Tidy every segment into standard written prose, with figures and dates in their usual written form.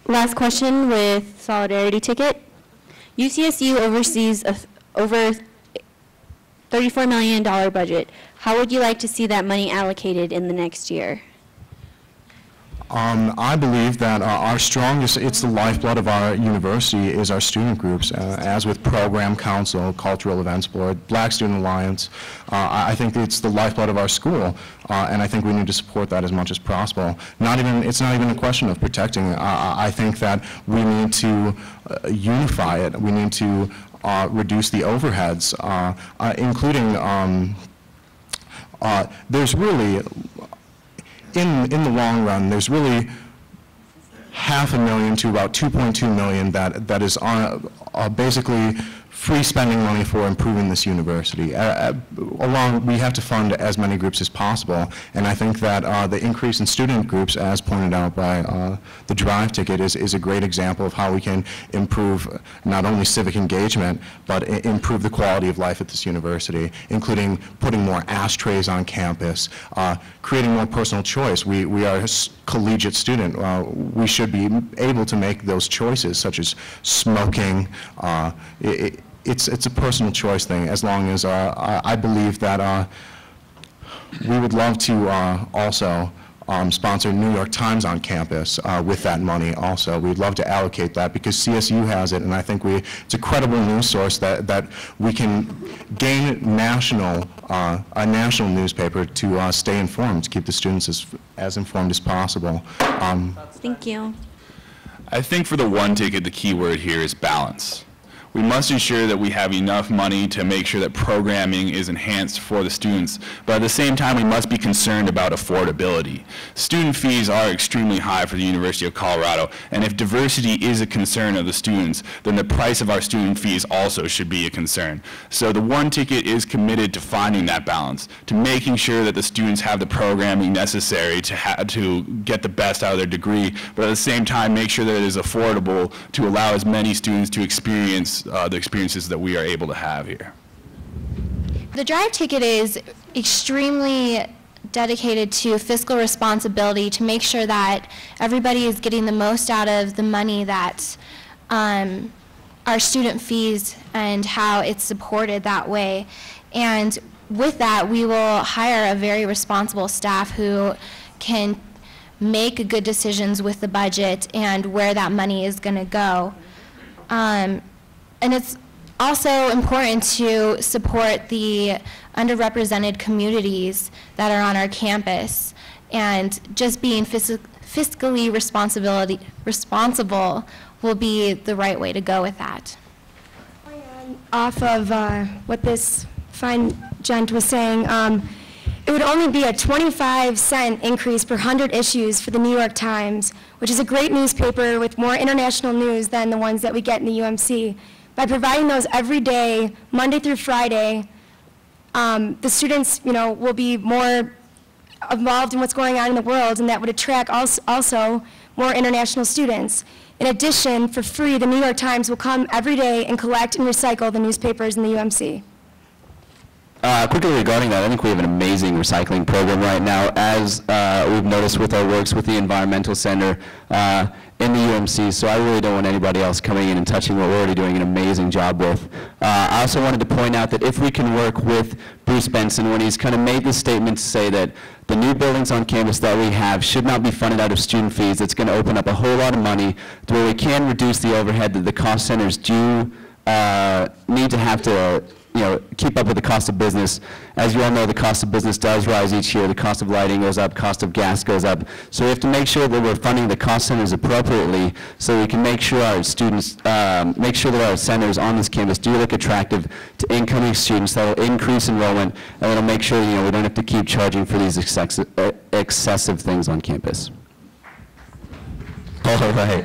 Last question with Solidarity Ticket. UCSU oversees over $34 million budget. How would you like to see that money allocated in the next year? I believe that our strongest, it's the lifeblood of our university, is our student groups, as with Program Council, Cultural Events Board, Black Student Alliance. I think it's the lifeblood of our school, and I think we need to support that as much as possible. It's not even a question of protecting. I think that we need to unify it. We need to reduce the overheads, including, there's really, in the long run, there's really $500,000 to about $2.2 million that is basically free spending money for improving this university. We have to fund as many groups as possible, and I think that the increase in student groups, as pointed out by the Drive Ticket, is a great example of how we can improve not only civic engagement, but improve the quality of life at this university, including putting more ashtrays on campus, creating more personal choice. We are a collegiate student. We should be able to make those choices, such as smoking. It's a personal choice thing, as long as I believe that we would love to also sponsor New York Times on campus with that money also. We'd love to allocate that because CSU has it, and I think it's a credible news source that we can gain a national newspaper to stay informed, to keep the students as informed as possible. Thank you. I think for the one ticket, the key word here is balance. We must ensure that we have enough money to make sure that programming is enhanced for the students, but at the same time we must be concerned about affordability. Student fees are extremely high for the University of Colorado, and if diversity is a concern of the students, then the price of our student fees also should be a concern. So the one ticket is committed to finding that balance, to making sure that the students have the programming necessary to get the best out of their degree, but at the same time make sure that it is affordable to allow as many students to experience the experiences that we are able to have here. The Drive Ticket is extremely dedicated to fiscal responsibility to make sure that everybody is getting the most out of the money that our student fees and how it's supported that way. And with that, we will hire a very responsible staff who can make good decisions with the budget and where that money is going to go. And it's also important to support the underrepresented communities that are on our campus, and just being fiscally responsible will be the right way to go with that. Off of what this fine gent was saying, it would only be a 25-cent increase per 100 issues for the New York Times, which is a great newspaper with more international news than the ones that we get in the UMC. By providing those every day, Monday through Friday, the students, will be more involved in what's going on in the world, and that would attract also more international students. In addition, for free, the New York Times will come every day and collect and recycle the newspapers in the UMC. Quickly regarding that, I think we have an amazing recycling program right now, as we've noticed with our works with the Environmental Center in the UMC, so I really don't want anybody else coming in and touching what we're already doing an amazing job with. I also wanted to point out that if we can work with Bruce Benson when he's kind of made this statement to say that the new buildings on campus that we have should not be funded out of student fees, it's going to open up a whole lot of money to where we can reduce the overhead that the cost centers do need to have to keep up with the cost of business. As you all know, the cost of business does rise each year. The cost of lighting goes up, cost of gas goes up. So we have to make sure that we're funding the cost centers appropriately so we can make sure our students, make sure that our centers on this campus do look attractive to incoming students. That will increase enrollment, and that'll make sure we don't have to keep charging for these excessive things on campus. All right.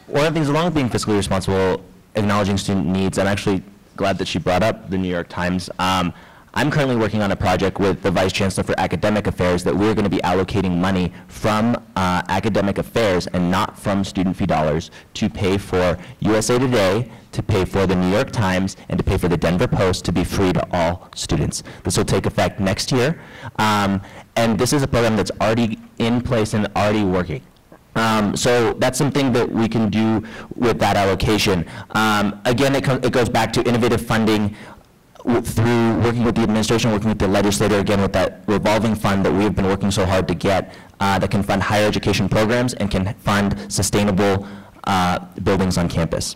One of the things, along with being fiscally responsible, acknowledging student needs, I'm actually glad that she brought up the New York Times. I'm currently working on a project with the Vice Chancellor for Academic Affairs that we're going to be allocating money from academic affairs and not from student fee dollars to pay for USA Today, to pay for the New York Times, and to pay for the Denver Post to be free to all students. This will take effect next year, and this is a program that's already in place and already working. So that's something that we can do with that allocation. Again, it goes back to innovative funding through working with the administration, working with the legislator, again, with that revolving fund that we have been working so hard to get, that can fund higher education programs and can fund sustainable buildings on campus.